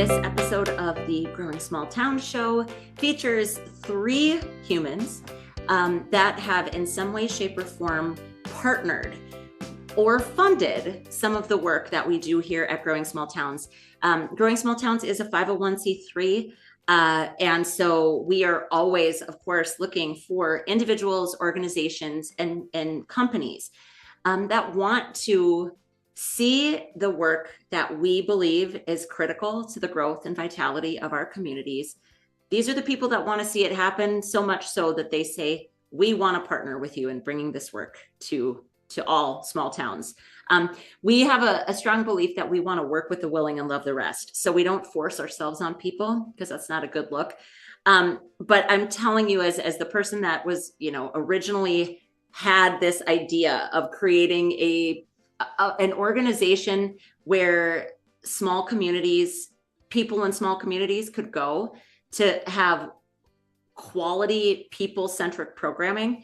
This episode of the Growing Small Town Show features three humans that have in some way, shape, or form partnered or funded some of the work that we do here at Growing Small Towns. Growing Small Towns is a 501c3. And so we are always, of course, looking for individuals, organizations, and companies that want to see the work that we believe is critical to the growth and vitality of our communities. These are the people that want to see it happen, so much so that they say, we want to partner with you in bringing this work to all small towns. We have a strong belief that we want to work with the willing and love the rest. So we don't force ourselves on people, because that's not a good look. But I'm telling you, as the person that was, originally had this idea of creating an organization where small communities, people in small communities could go to have quality people-centric programming.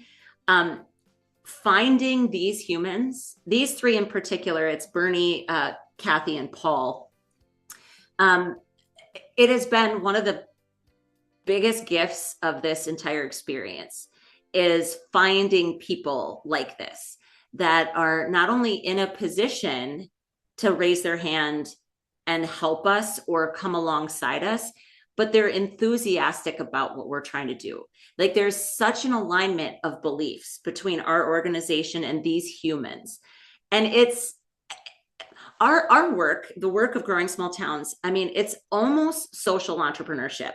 Finding these humans, these three in particular, it's Bernie, Kathy, and Paul. It has been one of the biggest gifts of this entire experience, is finding people like this that are not only in a position to raise their hand and help us or come alongside us, but they're enthusiastic about what we're trying to do. Like, there's such an alignment of beliefs between our organization and these humans. And it's our work, the work of Growing Small Towns. I mean, it's almost social entrepreneurship.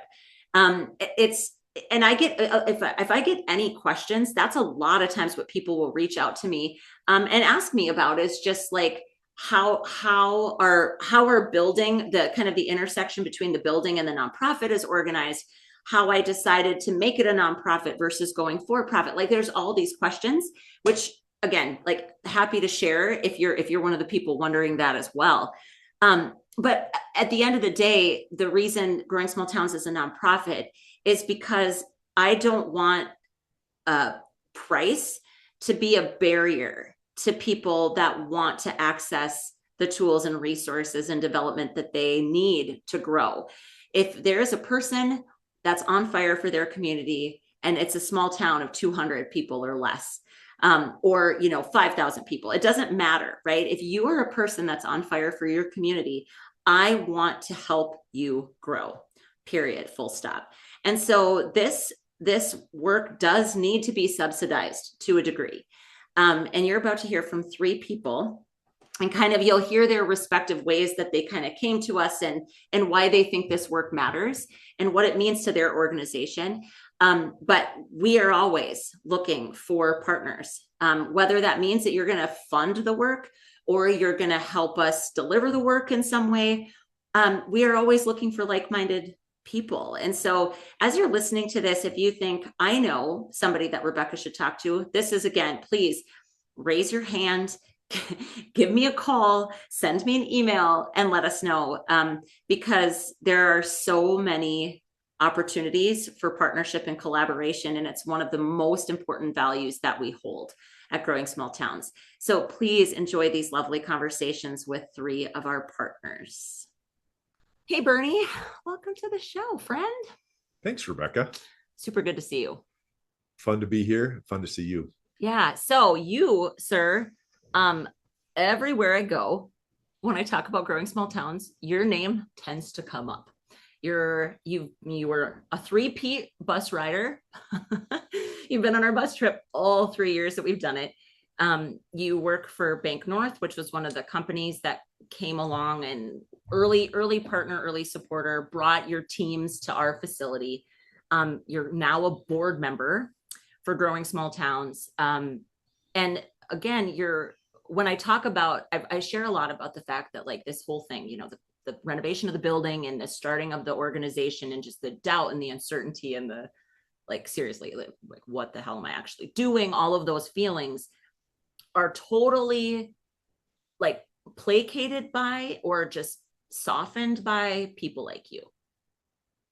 And I get, if I get any questions, that's a lot of times what people will reach out to me and ask me about, is just like, how our building, the kind of the intersection between the building and the nonprofit is organized, how I decided to make it a nonprofit versus going for profit. Like, there's all these questions, which, again, like, happy to share if you're one of the people wondering that as well. But at the end of the day, the reason Growing Small Towns is a nonprofit is because I don't want price to be a barrier to people that want to access the tools and resources and development that they need to grow. If there is a person that's on fire for their community, and it's a small town of 200 people or less, or 5,000 people, it doesn't matter, right? If you are a person that's on fire for your community, I want to help you grow, period, full stop. And so this work does need to be subsidized to a degree. And you're about to hear from three people, and kind of you'll hear their respective ways that they kind of came to us and why they think this work matters and what it means to their organization. But we are always looking for partners, whether that means that you're going to fund the work or you're going to help us deliver the work in some way. We are always looking for like-minded people. And so as you're listening to this, if you think, I know somebody that Rebecca should talk to, this is, again, please raise your hand, give me a call, send me an email, and let us know, because there are so many opportunities for partnership and collaboration. And it's one of the most important values that we hold at Growing Small Towns. So please enjoy these lovely conversations with three of our partners. Hey, Bernie, welcome to the show, friend. Thanks, Rebecca. Super good to see you. Fun to be here. Fun to see you. Yeah. So you, sir, everywhere I go, when I talk about Growing Small Towns, your name tends to come up. You were a 3-peat bus rider. You've been on our bus trip all 3 years that we've done it. You work for Bank North, which was one of the companies that came along and early partner, early supporter, brought your teams to our facility. You're now a board member for Growing Small Towns. And again, when I talk about, I share a lot about the fact that, like, this whole thing, the renovation of the building and the starting of the organization, and just the doubt and the uncertainty and the, like, seriously, like, what the hell am I actually doing? All of those feelings are totally, like, placated by or just softened by people like you.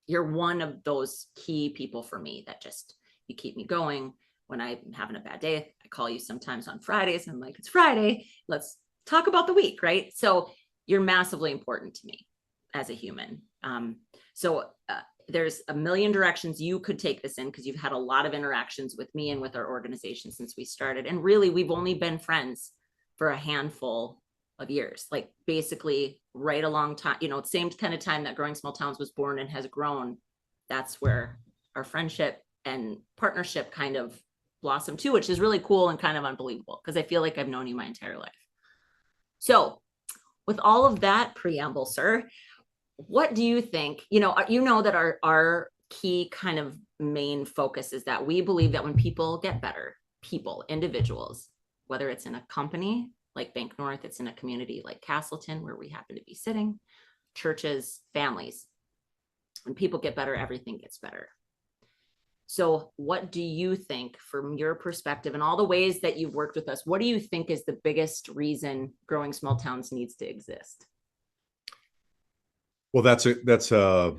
You're one of those key people for me that just, you keep me going. When I'm having a bad day, I call you sometimes on Fridays and I'm like, it's Friday, let's talk about the week, right? So you're massively important to me as a human. So there's a million directions you could take this in because you've had a lot of interactions with me and with our organization since we started. And really, we've only been friends for a handful of years, like basically right along time, same kind of time that Growing Small Towns was born and has grown. That's where our friendship and partnership kind of blossomed too, which is really cool and kind of unbelievable because I feel like I've known you my entire life. So with all of that preamble, sir, what do you think? That our key kind of main focus is that we believe that when people get better, individuals, whether it's in a company like Bank North, it's in a community like Castleton, where we happen to be sitting, churches, families, when people get better, everything gets better. So what do you think, from your perspective and all the ways that you've worked with us, what do you think is the biggest reason Growing Small Towns needs to exist? Well, that's a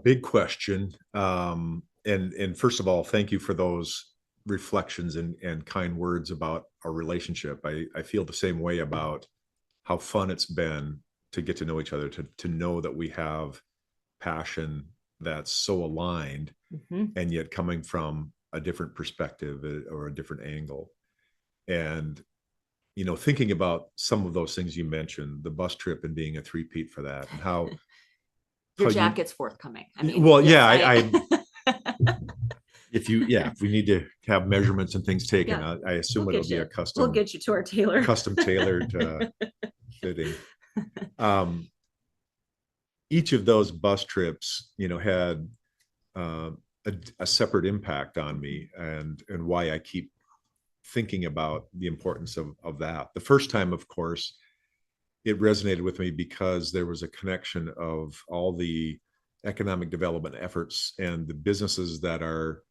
big question. And first of all, thank you for those reflections and kind words about our relationship. I feel the same way about how fun it's been to get to know each other, to know that we have passion that's so aligned, and yet coming from a different perspective or a different angle. And thinking about some of those things you mentioned, the bus trip and being a three-peat for that, and how your jacket's forthcoming. I mean, well, yes, if we need to have measurements and things taken, Yeah. I assume We'll it'll be get a you. custom, We'll get you to our tailor. custom tailored fitting. Each of those bus trips, had a separate impact on me, and why I keep thinking about the importance of that. The first time, of course, it resonated with me because there was a connection of all the economic development efforts and the businesses that are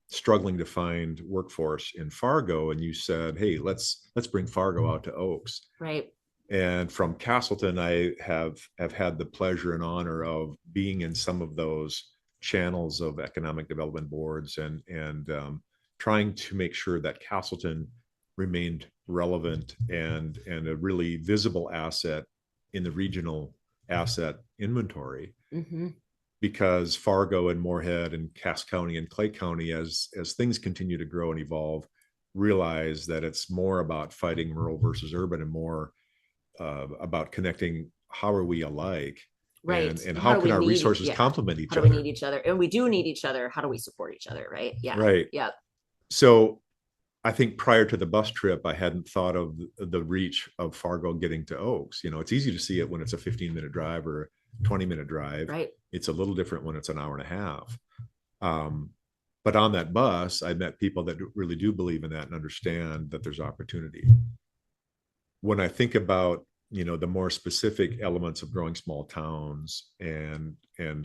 struggling to find workforce in Fargo. And you said, hey, let's bring Fargo out to Oaks. Right. And from Castleton, I have had the pleasure and honor of being in some of those channels of economic development boards, and trying to make sure that Castleton remained relevant and a really visible asset in the regional asset inventory. Because Fargo and Moorhead and Cass County and Clay County, as things continue to grow and evolve, realize that it's more about fighting rural versus urban and more about connecting. How are we alike? Right. And how can our resources complement each other? How do we need each other? And we do need each other. How do we support each other? Right. Yeah. Right. Yeah. So I think prior to the bus trip, I hadn't thought of the reach of Fargo getting to Oaks. It's easy to see it when it's a 15-minute drive or a 20-minute drive. Right. It's a little different when it's an hour and a half. But on that bus, I met people that really do believe in that and understand that there's opportunity. When I think about, the more specific elements of Growing Small Towns and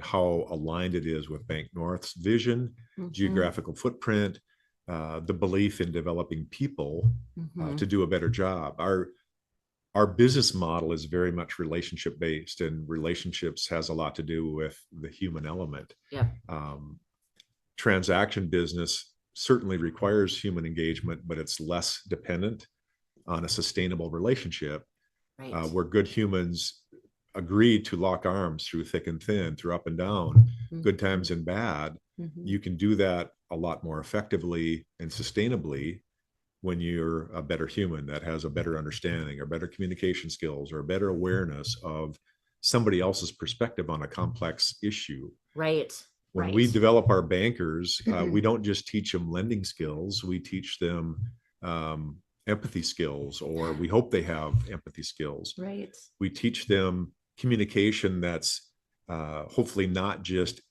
how aligned it is with Bank North's vision, geographical footprint, the belief in developing people to do a better job. Our business model is very much relationship based, and relationships has a lot to do with the human element. Yeah. Transaction business certainly requires human engagement, but it's less dependent on a sustainable relationship. Right. Where good humans agree to lock arms through thick and thin, through up and down, good times and bad. You can do that a lot more effectively and sustainably when you're a better human that has a better understanding or better communication skills or a better awareness of somebody else's perspective on a complex issue. Right. When we develop our bankers, we don't just teach them lending skills, we teach them empathy skills, or we hope they have empathy skills. Right. We teach them communication that's hopefully not just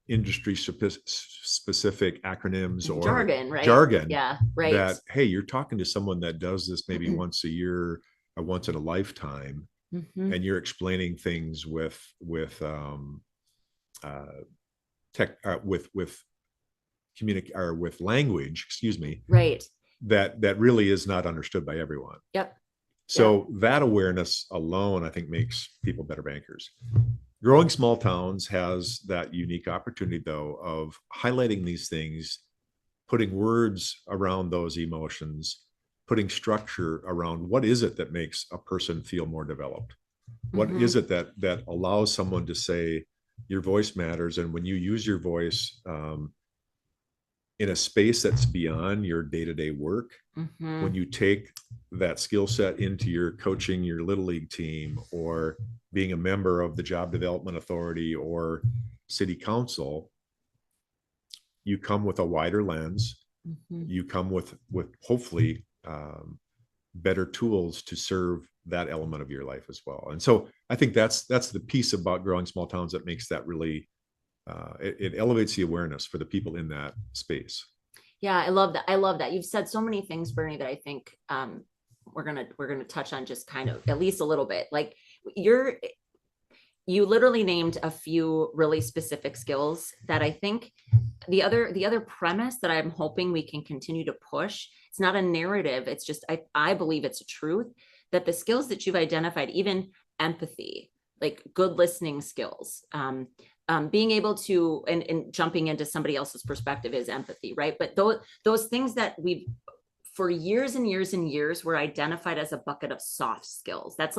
industry specific acronyms or jargon, right? Jargon. Yeah, right. That, hey, you're talking to someone that does this maybe once a year or once in a lifetime, and you're explaining things with language, excuse me. Right. That really is not understood by everyone. Yep. So that awareness alone, I think, makes people better bankers. Growing Small Towns has that unique opportunity, though, of highlighting these things, putting words around those emotions, putting structure around what is it that makes a person feel more developed. What Mhm. is it that allows someone to say your voice matters? And when you use your voice in a space that's beyond your day-to-day work, when Mhm. you take that skill set into your coaching your little league team or being a member of the job development authority or city council, you come with a wider lens. Mhm. You come with hopefully better tools to serve that element of your life as well. And so I think that's the piece about growing small towns that makes that really it elevates the awareness for the people in that space. Yeah, I love that. I love that. You've said so many things, Bernie, that I think we're gonna touch on just kind of at least a little bit. Like you literally named a few really specific skills that I think the other premise that I'm hoping we can continue to push, it's not a narrative, it's just I believe it's a truth that the skills that you've identified, even empathy, like good listening skills, being able to and jumping into somebody else's perspective is empathy, right? But those things that we've for years and years and years were identified as a bucket of soft skills. That's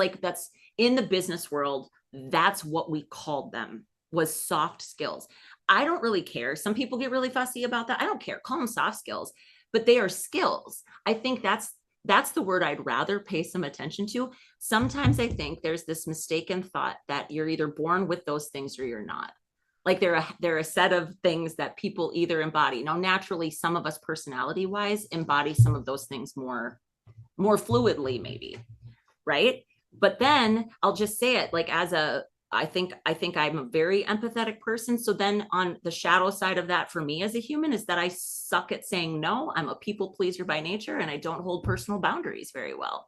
in the business world, that's what we called them, was soft skills. I don't really care. Some people get really fussy about that. I don't care. Call them soft skills, but they are skills. I think that's the word I'd rather pay some attention to. Sometimes I think there's this mistaken thought that you're either born with those things or you're not. Like they're a set of things that people either embody. Now, naturally, some of us personality wise embody some of those things more fluidly, maybe, right? But then I'll just say it like as a I think I'm a very empathetic person. So then on the shadow side of that for me as a human is that I suck at saying no. I'm a people pleaser by nature and I don't hold personal boundaries very well.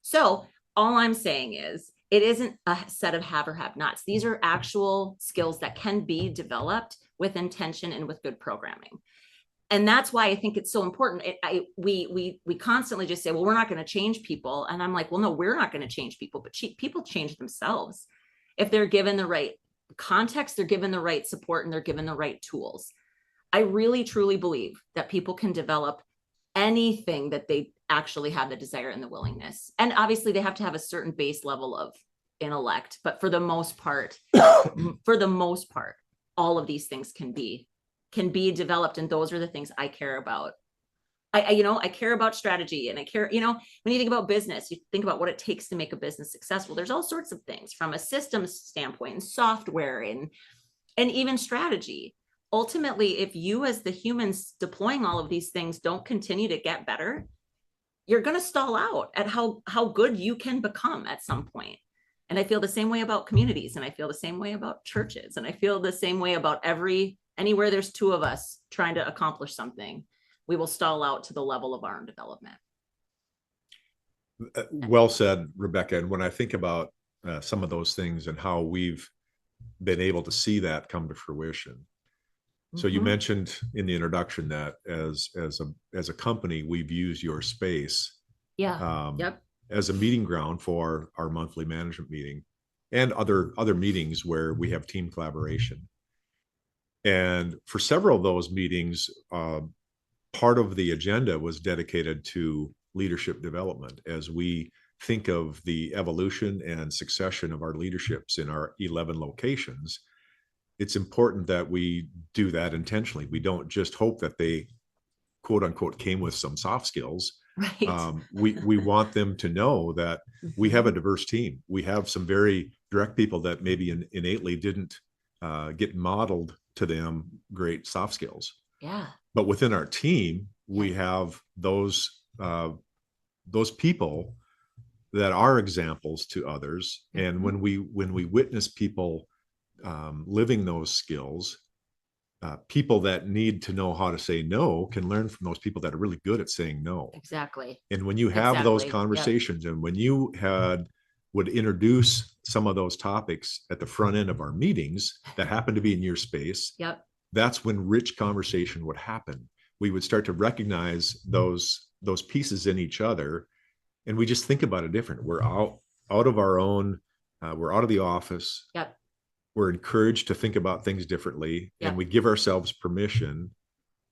So all I'm saying is it isn't a set of have or have nots. These are actual skills that can be developed with intention and with good programming. And that's why I think it's so important. We constantly just say, well, we're not going to change people. And I'm like, well, no, we're not going to change people, but people change themselves. If they're given the right context, they're given the right support, and they're given the right tools. I really truly believe that people can develop anything that they actually have the desire and the willingness. And obviously they have to have a certain base level of intellect, but for the most part, all of these things can be developed. And those are the things I care about. I care about strategy, and I care, when you think about business, you think about what it takes to make a business successful. There's all sorts of things from a systems standpoint and software and even strategy. Ultimately, if you as the humans deploying all of these things don't continue to get better, you're going to stall out at how good you can become at some point. And I feel the same way about communities, and I feel the same way about churches, and I feel the same way about anywhere there's two of us trying to accomplish something, we will stall out to the level of our own development. Well said, Rebecca. And when I think about some of those things and how we've been able to see that come to fruition. So you mentioned in the introduction that as a company, we've used your space Yep. as a meeting ground for our monthly management meeting and other meetings where we have team collaboration. And for several of those meetings, part of the agenda was dedicated to leadership development as we think of the evolution and succession of our leaderships in our 11 locations. It's important that we do that intentionally. We don't just hope that they quote unquote came with some soft skills. Right. We want them to know that we have a diverse team. We have some very direct people that maybe innately didn't get modeled to them great soft skills. Yeah. But within our team, we have those people that are examples to others. And when we witness people living those skills, people that need to know how to say no can learn from those people that are really good at saying no. Exactly. And when you have those Exactly. conversations, and when you would introduce some of those topics at the front end of our meetings that happen to be in your space, Yep. that's when rich conversation would happen. We would start to recognize those pieces in each other, and we just think about it different. We're out of our own, we're out of the office. Yep. We're encouraged to think about things differently, Yep. and we give ourselves permission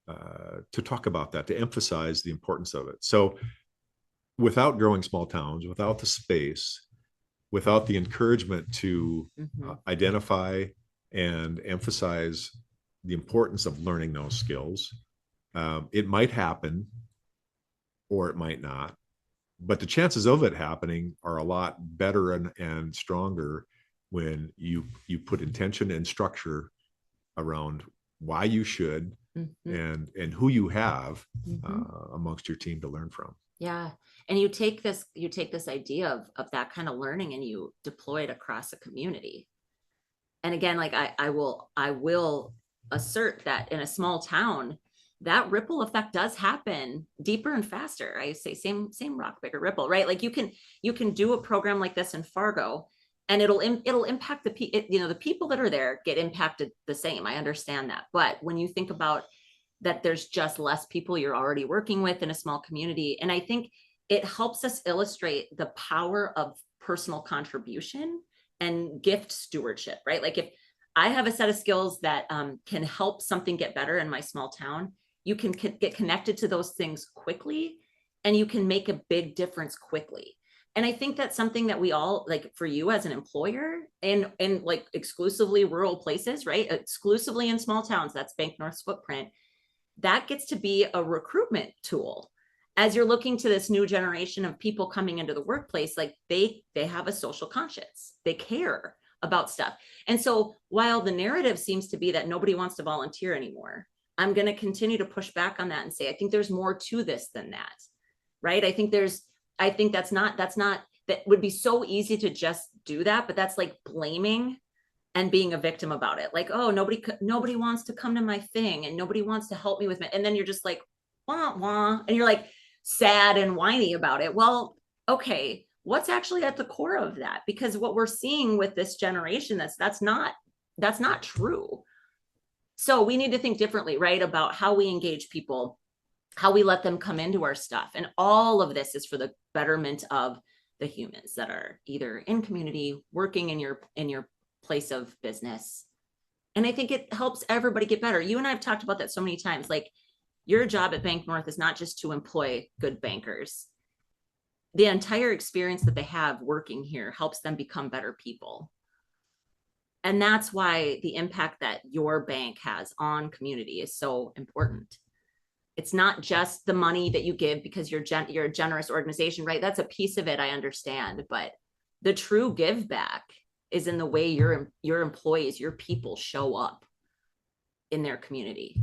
to talk about that, to emphasize the importance of it. So without growing small towns, without the space, without the encouragement to Mhm. identify and emphasize the importance of learning those skills, it might happen or it might not. But the chances of it happening are a lot better and stronger when you put intention and structure around why you should Mhm. and who you have Mhm. amongst your team to learn from. Yeah. And you take this idea of that kind of learning and you deploy it across a community. And again, like I will assert that in a small town, that ripple effect does happen deeper and faster. I say same rock, bigger ripple, right? Like you can do a program like this in Fargo, and it'll impact the people that are there get impacted the same. I understand that, but when you think about that, there's just less people you're already working with in a small community, and I think it helps us illustrate the power of personal contribution and gift stewardship, right? Like if I have a set of skills that can help something get better in my small town, you can get connected to those things quickly and you can make a big difference quickly. And I think that's something that we all, like for you as an employer and like exclusively rural places, right? Exclusively in small towns, that's Bank North's footprint. That gets to be a recruitment tool as you're looking to this new generation of people coming into the workplace. Like they have a social conscience, they care about stuff. And so while the narrative seems to be that nobody wants to volunteer anymore, I'm going to continue to push back on that and say I think there's more to this than that, right? I think that's not that would be so easy to just do that, but that's like blaming and being a victim about it. Like, oh, nobody wants to come to my thing and nobody wants to help me with it. And then you're just like, wah, wah. And you're like sad and whiny about it. Well, okay, what's actually at the core of that? Because what we're seeing with this generation, that's not true. So we need to think differently, right? About how we engage people, how we let them come into our stuff. And all of this is for the betterment of the humans that are either in community, working in your place of business. And I think it helps everybody get better. You and I have talked about that so many times. Like your job at Bank North is not just to employ good bankers. The entire experience that they have working here helps them become better people. And that's why the impact that your bank has on community is so important. It's not just the money that you give because you're a generous organization, right? That's a piece of it, I understand, but the true give back is in the way your employees, your people show up in their community.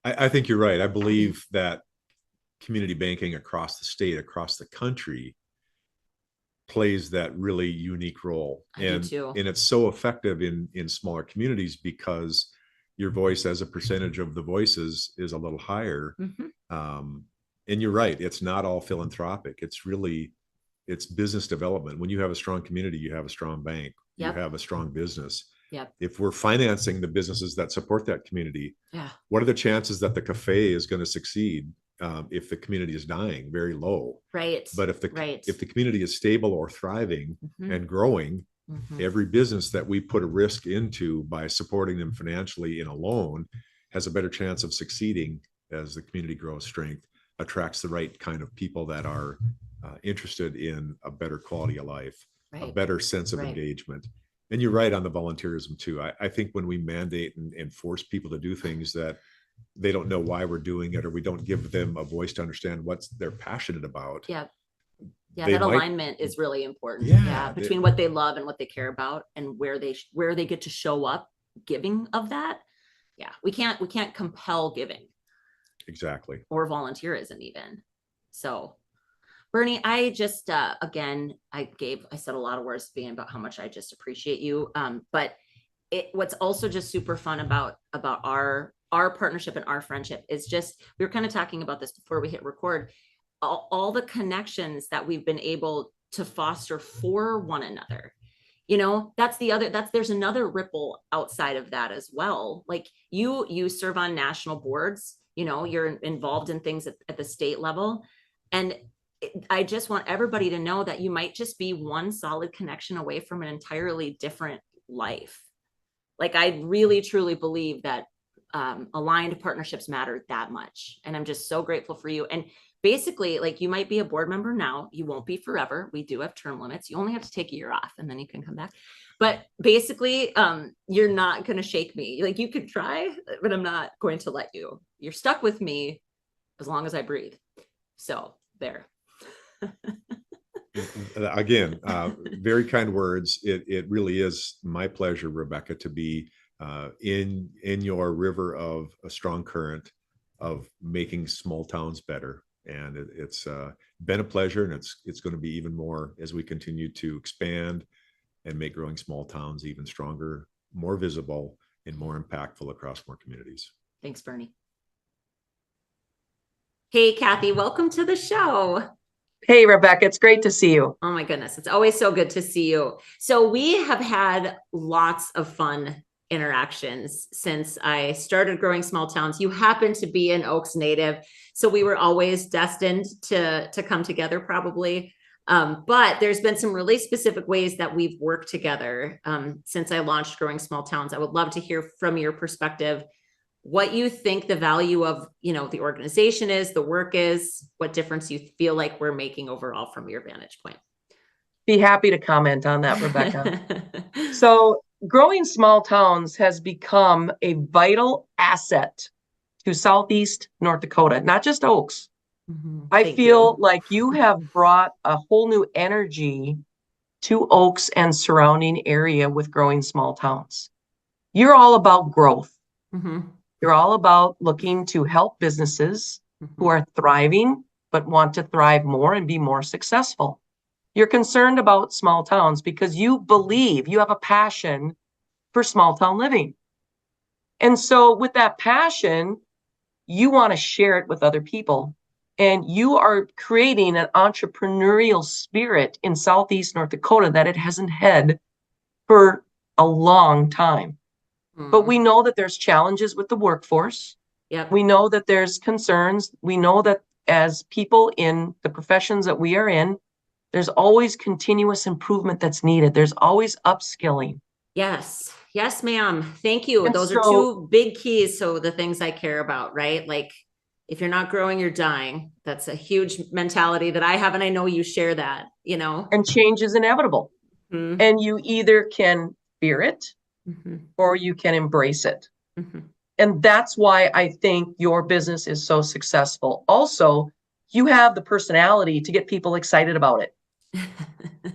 I think you're right. I believe that community banking across the state, across the country, plays that really unique role. I do too. And it's so effective in smaller communities because your voice as a percentage of the voices is a little higher. Mm-hmm. Um, and you're right, it's not all philanthropic. It's business development. When you have a strong community, you have a strong bank, you Yep. have a strong business. Yep. If we're financing the businesses that support that community, Yeah. what are the chances that the cafe is going to succeed if the community is dying? Very low. Right. But Right. if the community is stable or thriving Mm-hmm. and growing, Mm-hmm. every business that we put a risk into by supporting them financially in a loan has a better chance of succeeding as the community grows strength, attracts the right kind of people that are interested in a better quality of life, a Right. better sense of Right. engagement. And you're right on the volunteerism too. I think when we mandate and force people to do things that they don't know why we're doing it, or we don't give them a voice to understand what they're passionate about, Yeah. Yeah, they that might, alignment is really important. yeah, Between what they love and what they care about and where they get to show up giving of that. Yeah, we can't compel giving exactly. or volunteerism even. So, Bernie, I just again, I said a lot of words being about how much I just appreciate you. But what's also just super fun about our partnership and our friendship is just, we were kind of talking about this before we hit record, all the connections that we've been able to foster for one another. There's another ripple outside of that as well. Like you serve on national boards, you're involved in things at the state level. And I just want everybody to know that you might just be one solid connection away from an entirely different life. Like I really truly believe that aligned partnerships matter that much, and I'm just so grateful for you. And basically, like, you might be a board member now, you won't be forever. We do have term limits. You only have to take a year off and then you can come back. But basically, you're not going to shake me. Like, you could try, but I'm not going to let you. You're stuck with me as long as I breathe. So there. Again, very kind words. It really is my pleasure, Rebecca, to be in your river of a strong current of making small towns better. And it's been a pleasure, and it's going to be even more as we continue to expand and make growing small towns even stronger, more visible, and more impactful across more communities. Thanks, Bernie. Hey, Kathy, welcome to the show. Hey, Rebecca, it's great to see you. Oh my goodness, it's always so good to see you. So we have had lots of fun interactions since I started Growing Small Towns. You happen to be an Oaks native, so we were always destined to come together probably. But there's been some really specific ways that we've worked together since I launched Growing Small Towns. I would love to hear from your perspective what you think the value of, the organization is, the work is, what difference you feel like we're making overall from your vantage point. Be happy to comment on that, Rebecca. So Growing Small Towns has become a vital asset to Southeast North Dakota, not just Oaks. I feel like you have brought a whole new energy to Oaks and surrounding area with Growing Small Towns. You're all about growth. You're all about looking to help businesses who are thriving, but want to thrive more and be more successful. You're concerned about small towns because you believe you have a passion for small town living. And so with that passion, you want to share it with other people. And you are creating an entrepreneurial spirit in Southeast North Dakota that it hasn't had for a long time. But we know that there's challenges with the workforce. Yep. We know that there's concerns. We know that as people in the professions that we are in, there's always continuous improvement that's needed. There's always upskilling. Yes. Yes, ma'am. Thank you. And Those are two big keys. So the things I care about, right? Like, if you're not growing, you're dying. That's a huge mentality that I have. And I know you share that, And change is inevitable. And you either can fear it or you can embrace it. And that's why I think your business is so successful. Also, you have the personality to get people excited about it.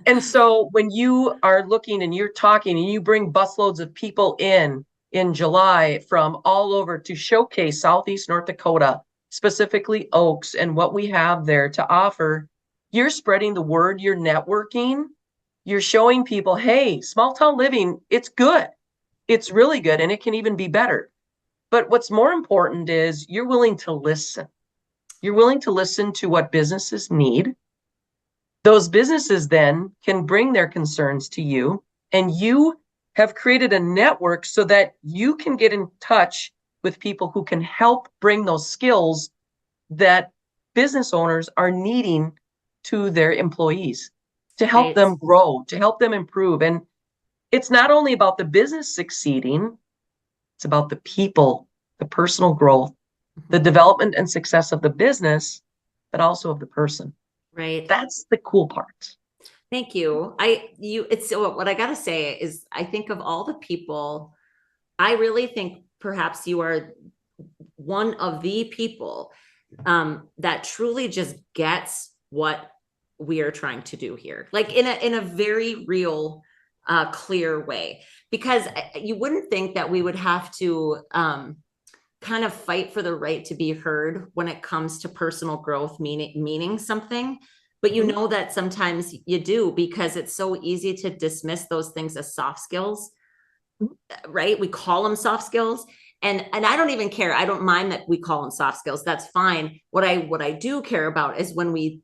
And so when you are looking and you're talking and you bring busloads of people in July from all over to showcase Southeast North Dakota, specifically Oaks, and what we have there to offer, you're spreading the word, you're networking, you're showing people, hey, small town living, it's good. It's really good, and it can even be better. But what's more important is you're willing to listen. You're willing to listen to what businesses need. Those businesses then can bring their concerns to you, and you have created a network so that you can get in touch with people who can help bring those skills that business owners are needing to their employees to help them grow, to help them improve. And it's not only about the business succeeding, it's about the people, the personal growth, the development and success of the business, but also of the person. Right. That's the cool part. Thank you. What I got to say is, I think of all the people, I really think perhaps you are one of the people that truly just gets what we are trying to do here, like in a very real, clear way, because you wouldn't think that we would have to kind of fight for the right to be heard when it comes to personal growth, meaning something. But you know that sometimes you do, because it's so easy to dismiss those things as soft skills, right? We call them soft skills. And I don't even care. I don't mind that we call them soft skills. That's fine. What I do care about is when we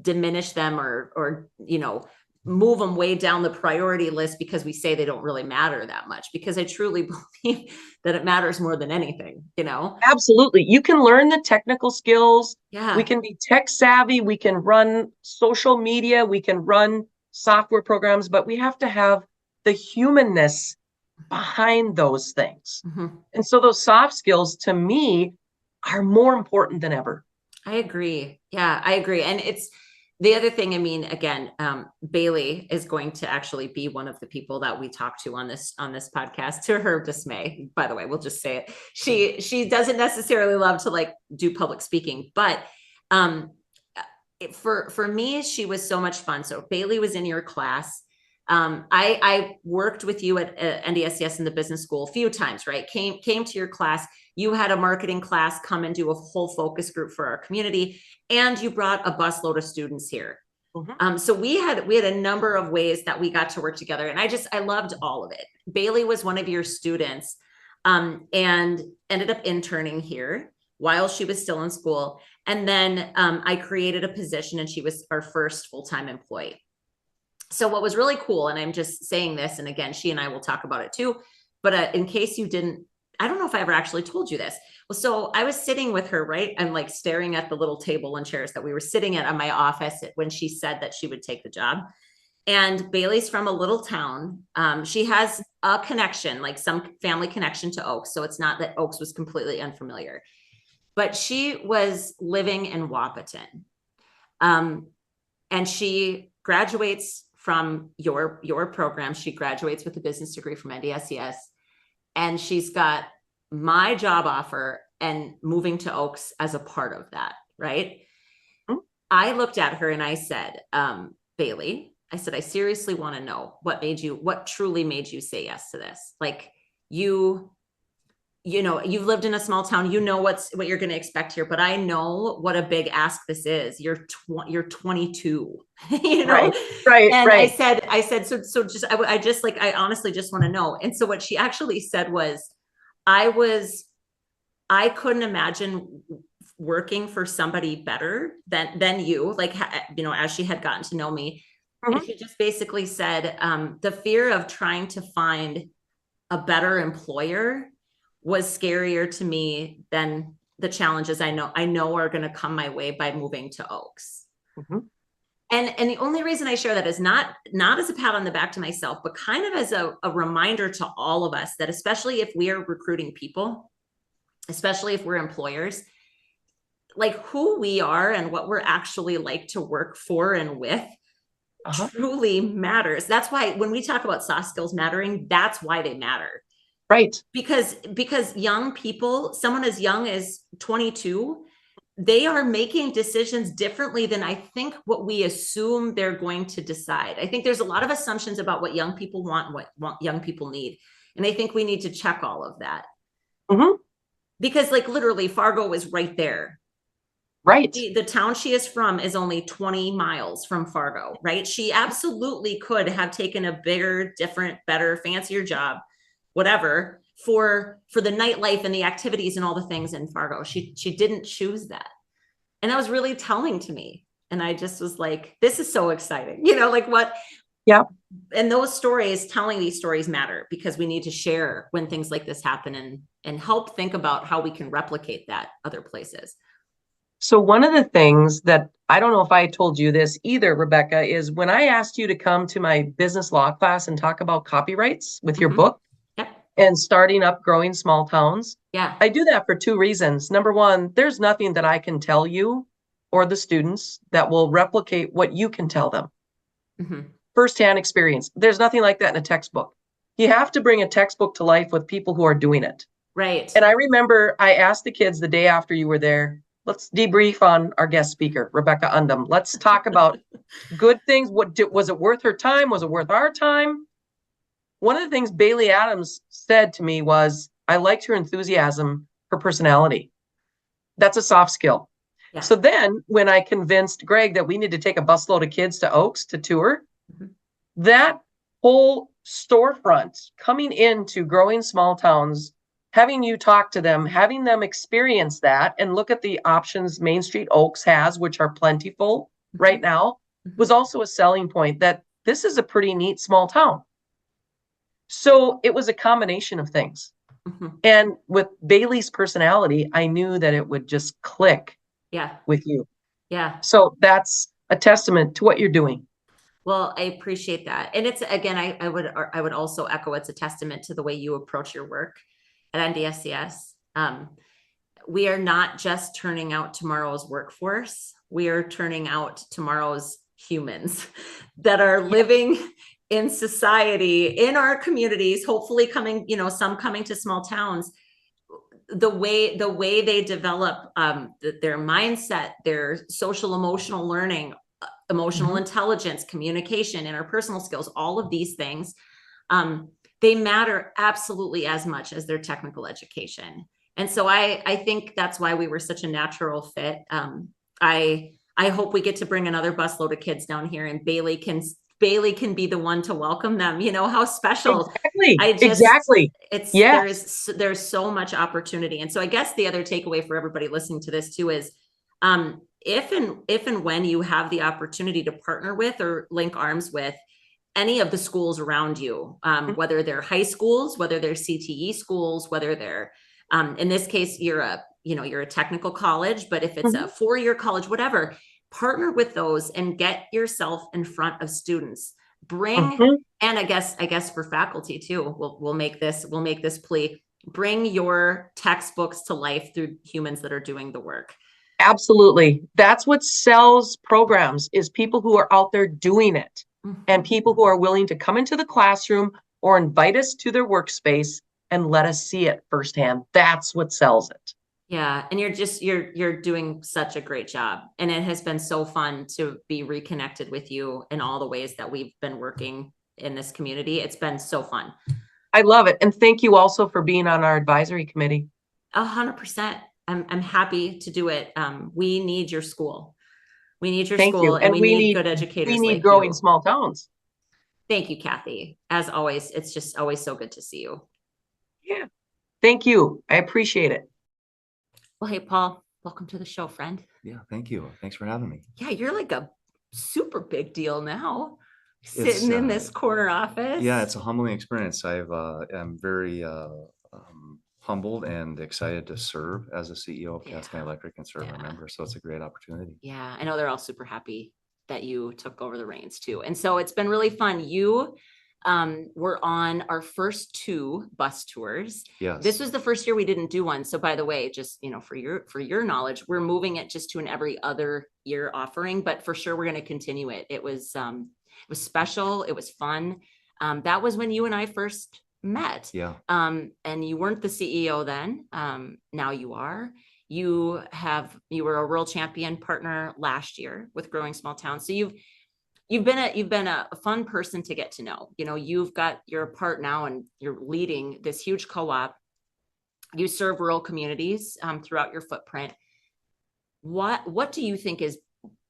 diminish them or move them way down the priority list because we say they don't really matter that much, because I truly believe that it matters more than anything, Absolutely. You can learn the technical skills. Yeah. We can be tech savvy. We can run social media. We can run software programs, but we have to have the humanness behind those things. And so those soft skills, to me, are more important than ever. I agree. Yeah, I agree. And it's the other thing. I mean, again, Bailey is going to actually be one of the people that we talk to on this podcast. To her dismay, by the way, we'll just say it. She doesn't necessarily love to like do public speaking, but for me, she was so much fun. So Bailey was in your class. I worked with you at NDSCS in the business school a few times, right? Came to your class. You had a marketing class come and do a whole focus group for our community, and you brought a busload of students here. So we had a number of ways that we got to work together, and I loved all of it. Bailey was one of your students, and ended up interning here while she was still in school. And then I created a position, and she was our first full-time employee. So what was really cool, and I'm just saying this, and again, she and I will talk about it too, but in case you didn't, I don't know if I ever actually told you this. Well, so I was sitting with her, right? I'm like staring at the little table and chairs that we were sitting at my office when she said that she would take the job. And Bailey's from a little town. She has a connection, like some family connection to Oaks. So it's not that Oaks was completely unfamiliar, but she was living in Wahpeton. And she graduates from your program. She graduates with a business degree from NDSCS, and she's got my job offer and moving to Oaks as a part of that, right? Mm-hmm. I looked at her and I said, Bailey, I said, I seriously want to know what truly made you say yes to this? Like you've lived in a small town, what you're going to expect here, but I know what a big ask this is. You're 22, Right. And right. I said, so just, I honestly just want to know. And so what she actually said was, I couldn't imagine working for somebody better than you, like, as she had gotten to know me. Mm-hmm. And she just basically said, the fear of trying to find a better employer was scarier to me than the challenges I know are going to come my way by moving to Oaks. Mm-hmm. And the only reason I share that is not as a pat on the back to myself, but kind of as a reminder to all of us that, especially if we are recruiting people, especially if we're employers, like who we are and what we're actually like to work for and with truly matters. That's why when we talk about soft skills mattering, that's why they matter. Right. Because young people, someone as young as 22, they are making decisions differently than I think what we assume they're going to decide. I think there's a lot of assumptions about what young people want and what young people need. And I think we need to check all of that. Mm-hmm. Because like literally Fargo is right there. Right. The town she is from is only 20 miles from Fargo, right? She absolutely could have taken a bigger, different, better, fancier job, whatever, for the nightlife and the activities and all the things in Fargo. She didn't choose that. And that was really telling to me. And I just was like, this is so exciting. Like what? Yeah. And telling these stories matter, because we need to share when things like this happen and help think about how we can replicate that other places. So one of the things that, I don't know if I told you this either, Rebecca, is when I asked you to come to my business law class and talk about copyrights with your book, and starting up Growing Small Towns. Yeah. I do that for two reasons. Number one, there's nothing that I can tell you or the students that will replicate what you can tell them. Mm-hmm. Firsthand experience. There's nothing like that in a textbook. You have to bring a textbook to life with people who are doing it. Right. And I remember I asked the kids the day after you were there, let's debrief on our guest speaker, Rebecca Undum. Let's talk about good things. Was it worth her time? Was it worth our time? One of the things Bailey Adams said to me was, I liked her enthusiasm, her personality. That's a soft skill. Yeah. So then when I convinced Greg that we need to take a busload of kids to Oaks to tour, mm-hmm. that whole storefront coming into Growing Small Towns, having you talk to them, having them experience that and look at the options Main Street Oaks has, which are plentiful mm-hmm. right now, mm-hmm. was also a selling point that this is a pretty neat small town. So it was a combination of things. Mm-hmm. And with Bailey's personality, I knew that it would just click with you. Yeah. So that's a testament to what you're doing. Well, I appreciate that. And it's, again, I would also echo, it's a testament to the way you approach your work at NDSCS. we are not just turning out tomorrow's workforce. We are turning out tomorrow's humans that are living in society, in our communities, hopefully coming, some coming to small towns. The way they develop their mindset, their social emotional learning, emotional intelligence, communication, interpersonal skills, all of these things, they matter absolutely as much as their technical education. And so I think that's why we were such a natural fit. I hope we get to bring another busload of kids down here, and Bailey can be the one to welcome them. How special. Exactly. It's yes. there's so much opportunity. And so I guess the other takeaway for everybody listening to this too is, if and when you have the opportunity to partner with or link arms with any of the schools around you, whether they're high schools, whether they're CTE schools, whether they're, in this case, you're a technical college, but if it's a 4-year college, whatever, partner with those and get yourself in front of students. Bring, and I guess for faculty too, we'll make this plea, bring your textbooks to life through humans that are doing the work. Absolutely. That's what sells programs, is people who are out there doing it, and people who are willing to come into the classroom or invite us to their workspace and let us see it firsthand. That's what sells it. Yeah. And you're doing such a great job. And it has been so fun to be reconnected with you in all the ways that we've been working in this community. It's been so fun. I love it. And thank you also for being on our advisory committee. 100%. I'm happy to do it. We need your school. We need your Thank school, you. and we need good educators. We need like growing you. small towns. Thank you, Kathy. As always, it's just always so good to see you. Yeah. Thank you. I appreciate it. Well, hey, Paul, welcome to the show, friend. Yeah, thank you. Thanks for having me. Yeah, you're like a super big deal now, sitting in this corner office. Yeah, it's a humbling experience. I'm very humbled and excited to serve as a CEO of Cass County Electric and serve our members. So it's a great opportunity. Yeah, I know they're all super happy that you took over the reins too. And so it's been really fun. You were on our first 2 bus tours. Yes. This was the first year we didn't do one. So by the way, just, for your knowledge, we're moving it just to an every other year offering, but for sure we're going to continue it. It was special. It was fun. That was when you and I first met. Yeah. And you weren't the CEO then. Now you are. You were a World Champion partner last year with Growing Small Towns. So you've been a fun person to get to know. You're a part now, and you're leading this huge co-op. You serve rural communities throughout your footprint. What do you think is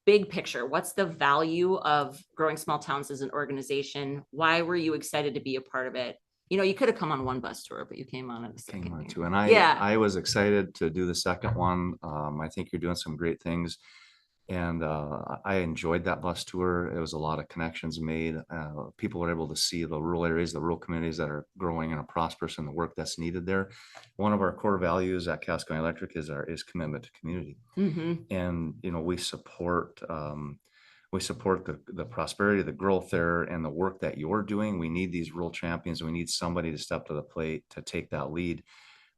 big picture? What's the value of Growing Small Towns as an organization? Why were you excited to be a part of it? You could have come on one bus tour, but you came on the second. Came on 2, and I was excited to do the second one. I think you're doing some great things. And I enjoyed that bus tour. It was a lot of connections made. People were able to see the rural areas, the rural communities that are growing and are prosperous, and the work that's needed there. One of our core values at Cass County Electric is commitment to community. And we support the prosperity, the growth there, and the work that you're doing. We need these rural champions. We need somebody to step to the plate to take that lead.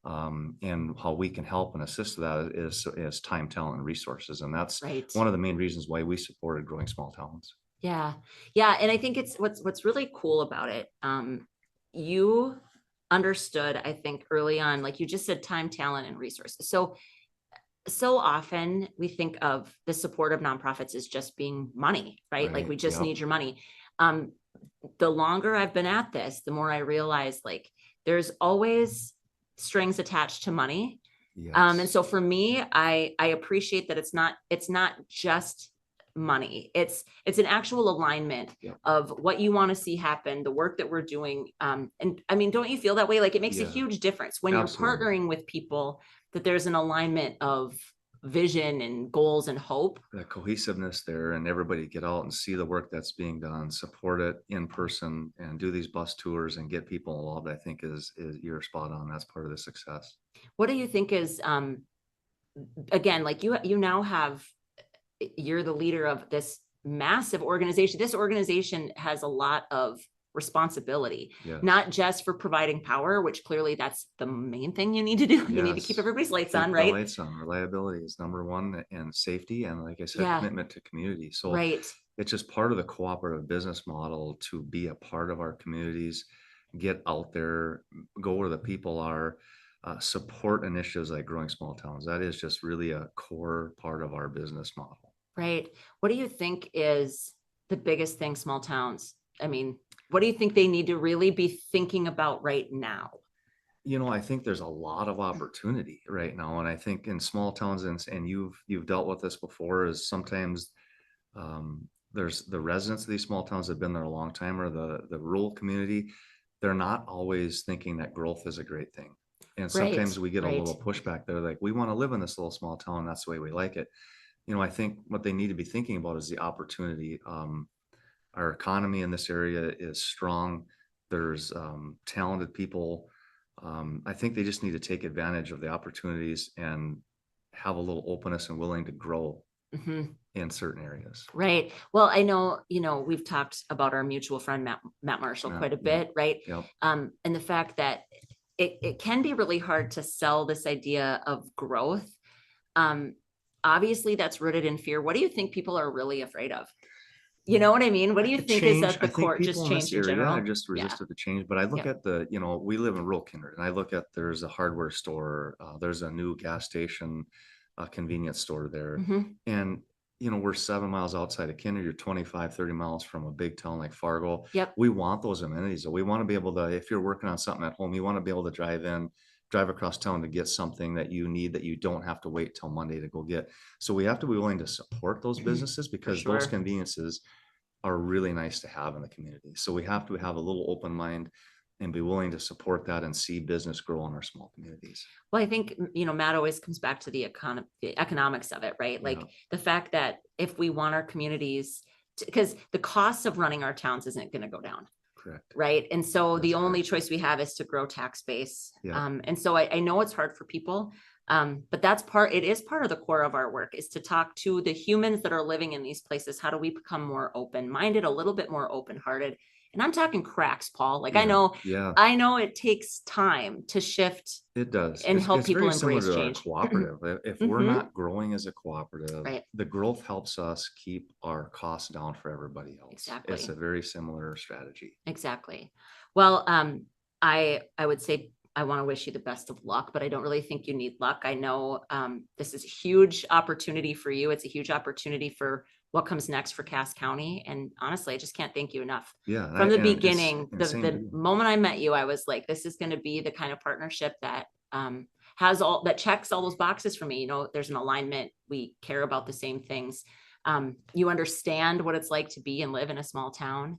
And how we can help and assist that is time, talent, and resources. And that's one of the main reasons why we supported Growing Small Towns. Yeah. Yeah. And I think it's what's really cool about it. You understood, I think, early on, like you just said, time, talent, and resources. So often we think of the support of nonprofits as just being money, right? Like we just need your money. The longer I've been at this, the more I realize, like, there's always strings attached to money. Yes. And so for me, I appreciate that it's not just money. It's an actual alignment of what you want to see happen, the work that we're doing. And I mean, don't you feel that way? Like it makes a huge difference when you're partnering with people, that there's an alignment of vision and goals and hope. The cohesiveness there, and everybody get out and see the work that's being done, support it in person, and do these bus tours and get people involved, I think is you're spot on. That's part of the success. What do you think is, again, like you now have, you're the leader of this massive organization. This organization has a lot of responsibility, Yes. not just for providing power, which clearly that's the main thing you need to do. You need to keep Yes. everybody's lights Keep on, the right? lights on. Reliability is number one, and safety, and like I said, Yeah. commitment to community. So Right. it's just part of the cooperative business model to be a part of our communities, get out there, go where the people are, support initiatives like Growing Small Towns. That is just really a core part of our business model. Right. What do you think is the biggest thing small towns? I mean, what do you think they need to really be thinking about right now? You know, I think there's a lot of opportunity right now, and I think in small towns, and you've dealt with this before, is sometimes there's the residents of these small towns that have been there a long time, or the rural community. They're not always thinking that growth is a great thing, and sometimes we get a little pushback. They're like, we want to live in this little small town, that's the way we like it. You know, I think what they need to be thinking about is the opportunity. Our economy in this area is strong. There's talented people. I think they just need to take advantage of the opportunities and have a little openness and willing to grow in certain areas. Right. Well, I know, we've talked about our mutual friend, Matt Marshall, quite a bit, right? Yep. And the fact that it can be really hard to sell this idea of growth. Obviously that's rooted in fear. What do you think people are really afraid of? You know what I mean? What do you think is at the core? Just change in general? Are just resistant to change, but I look at we live in rural Kindred, and I look at, there's a hardware store, there's a new gas station, a convenience store there. And, we're 7 miles outside of Kindred, you're 25, 30 miles from a big town like Fargo. Yep. We want those amenities. We want to be able to, if you're working on something at home, you want to be able to drive across town to get something that you need, that you don't have to wait till Monday to go get. So we have to be willing to support those businesses, because those conveniences are really nice to have in the community. So we have to have a little open mind and be willing to support that and see business grow in our small communities. Well, I think, Matt always comes back to the economics of it, right? Like the fact that if we want our communities because the cost of running our towns isn't going to go down. Correct. Right. And so the That's only correct. choice we have is to grow tax base. Yeah. And so I know it's hard for people. But it is part of the core of our work, is to talk to the humans that are living in these places. How do we become more open-minded, a little bit more open-hearted? And I'm talking cracks, Paul. Like, Yeah. I know it takes time to shift. It does. And help it's people very similar embrace to our change. cooperative. If we're Mhm. not growing as a cooperative, Right. the growth helps us keep our costs down for everybody else. Exactly. It's a very similar strategy. Exactly. Well, I would say I want to wish you the best of luck, but I don't really think you need luck. I know this is a huge opportunity for you. It's a huge opportunity for what comes next for Cass County. And honestly, I just can't thank you enough. Yeah. From the and it's- beginning, and same to the you. moment I met you, I was like, this is going to be the kind of partnership that that checks all those boxes for me. There's an alignment. We care about the same things. You understand what it's like to be and live in a small town.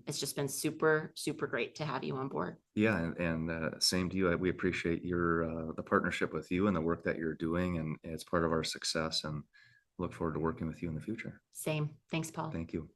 It's just been super, super great to have you on board. Yeah, and same to you. We appreciate the partnership with you and the work that you're doing, and it's part of our success, and look forward to working with you in the future. Same. Thanks, Paul. Thank you.